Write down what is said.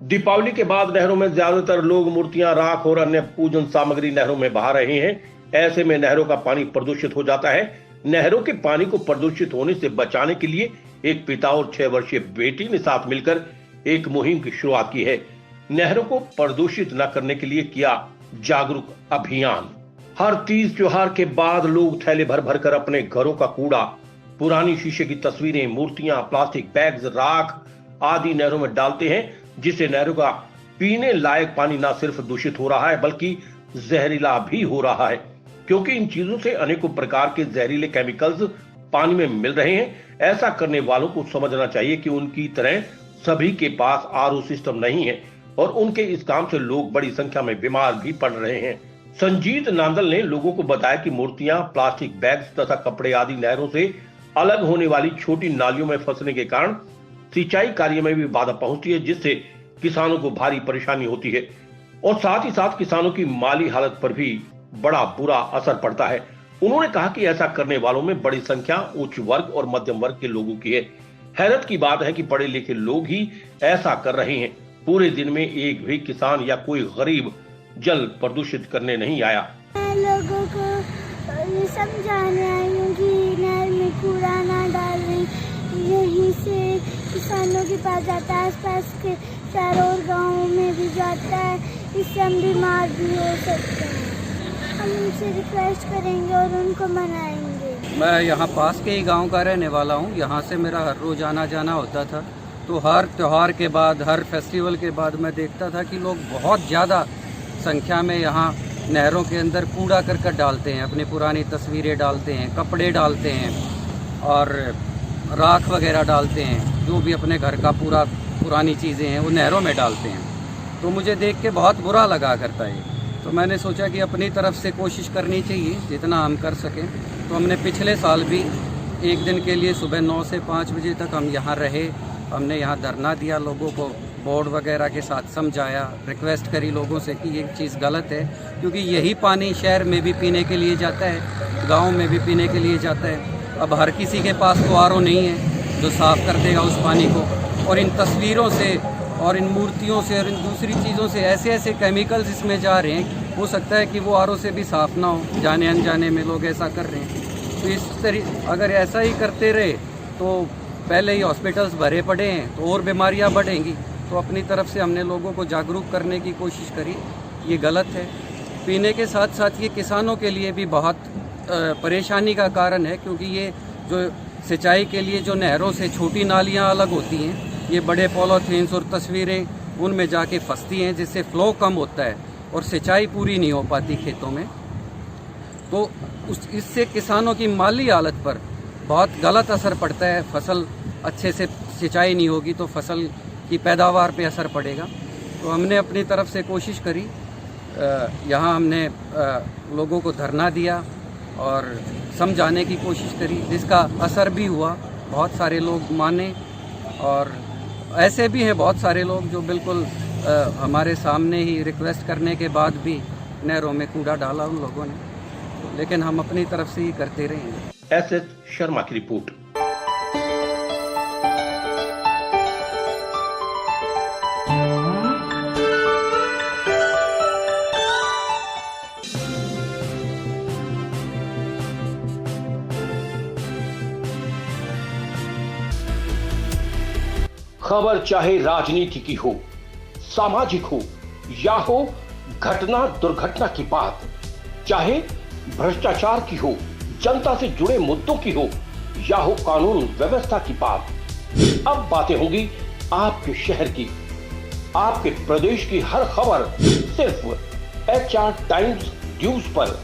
दीपावली के बाद नहरों में ज्यादातर लोग मूर्तियां, राख और अन्य पूजन सामग्री नहरों में बहा रहे हैं। ऐसे में नहरों का पानी प्रदूषित हो जाता है। नहरों के पानी को प्रदूषित होने से बचाने के लिए एक पिता और 6 वर्षीय बेटी ने साथ मिलकर एक मुहिम की शुरुआत की है। नहरों को प्रदूषित न करने के लिए किया जागरूक अभियान। हर तीज त्योहार के बाद लोग थैले भर भर कर अपने घरों का कूड़ा, पुरानी शीशे की तस्वीरें, मूर्तियां, प्लास्टिक बैग्स, राख आदि नहरों में डालते हैं, जिससे नहरों का पीने लायक पानी न सिर्फ दूषित हो रहा है बल्कि जहरीला भी हो रहा है, क्योंकि इन चीजों से अनेकों प्रकार के जहरीले केमिकल्स पानी में मिल रहे हैं। ऐसा करने वालों को समझना चाहिए कि उनकी तरह सभी के पास आरओ सिस्टम नहीं है और उनके इस काम से लोग बड़ी संख्या में बीमार भी पड़ रहे हैं। संजीत नांदल ने लोगों को बताया कि मूर्तियां, प्लास्टिक बैग्स तथा कपड़े आदि नहरों से अलग होने वाली छोटी नालियों में फंसने के कारण सिंचाई कार्य में भी बाधा पहुंचती है, जिससे किसानों को भारी परेशानी होती है और साथ ही साथ किसानों की माली हालत पर भी बड़ा बुरा असर पड़ता है। उन्होंने कहा कि ऐसा करने वालों में बड़ी संख्या उच्च वर्ग और मध्यम वर्ग के लोगों की है। हैरत की बात है कि पढ़े लिखे लोग ही ऐसा कर रहे हैं। पूरे दिन में एक भी किसान या कोई गरीब जल प्रदूषित करने नहीं आया। लोगों को ये समझाने आई हूँ कि नहर में कूड़ा ना डालें, यहीं से किसानों के पास जाता है, आसपास के चारों ओर गाँव में भी जाता है, इससे हम बीमार भी हो सकते हैं। हम उनसे रिक्वेस्ट करेंगे और उनको मनाएंगे। मैं यहाँ पास के ही गांव का रहने वाला हूँ। यहाँ से मेरा हर रोज आना जाना होता था, तो हर त्यौहार के बाद, हर फेस्टिवल के बाद मैं देखता था कि लोग बहुत ज़्यादा संख्या में यहाँ नहरों के अंदर कूड़ा करकट डालते हैं, अपनी पुरानी तस्वीरें डालते हैं, कपड़े डालते हैं और राख वगैरह डालते हैं, जो भी अपने घर का पुरानी चीज़ें हैं वो नहरों में डालते हैं। तो मुझे देख के बहुत बुरा लगा करता है। तो मैंने सोचा कि अपनी तरफ से कोशिश करनी चाहिए जितना हम कर सकें। तो हमने पिछले साल भी एक दिन के लिए सुबह 9 से 5 बजे तक हम यहाँ रहे। हमने यहाँ धरना दिया, लोगों को बोर्ड वगैरह के साथ समझाया, रिक्वेस्ट करी लोगों से कि ये चीज़ गलत है, क्योंकि यही पानी शहर में भी पीने के लिए जाता है, गांव में भी पीने के लिए जाता है। अब हर किसी के पास तो आरओ नहीं है जो साफ़ कर देगा उस पानी को। और इन तस्वीरों से और इन मूर्तियों से और इन दूसरी चीज़ों से ऐसे ऐसे केमिकल्स इसमें जा रहे हैं, हो सकता है कि वो आरओ से भी साफ़ ना हो। जाने अनजाने में लोग ऐसा कर रहे हैं। तो इस तरह अगर ऐसा ही करते रहे तो पहले ही हॉस्पिटल्स भरे पड़े हैं तो और बीमारियां बढ़ेंगी। तो अपनी तरफ से हमने लोगों को जागरूक करने की कोशिश करी। ये गलत है। पीने के साथ साथ ये किसानों के लिए भी बहुत परेशानी का कारण है, क्योंकि ये जो सिंचाई के लिए जो नहरों से छोटी नालियां अलग होती हैं, ये बड़े पॉलीथीन्स और तस्वीरें उनमें जाके फंसती हैं, जिससे फ्लो कम होता है और सिंचाई पूरी नहीं हो पाती खेतों में। तो इससे किसानों की माली हालत पर बहुत गलत असर पड़ता है। फसल अच्छे से सिंचाई नहीं होगी तो फसल की पैदावार पे असर पड़ेगा। तो हमने अपनी तरफ से कोशिश करी। यहाँ हमने लोगों को धरना दिया और समझाने की कोशिश करी, जिसका असर भी हुआ। बहुत सारे लोग माने और ऐसे भी हैं बहुत सारे लोग जो बिल्कुल हमारे सामने ही रिक्वेस्ट करने के बाद भी नहरों में कूड़ा डाला उन लोगों ने। लेकिन हम अपनी तरफ से ही करते रहेंगे। एस शर्मा की रिपोर्ट। खबर चाहे राजनीति की हो, सामाजिक हो या हो घटना दुर्घटना की बात, चाहे भ्रष्टाचार की हो, जनता से जुड़े मुद्दों की हो या हो कानून व्यवस्था की बात, अब बातें होंगी आपके शहर की, आपके प्रदेश की हर खबर सिर्फ HR टाइम्स न्यूज पर।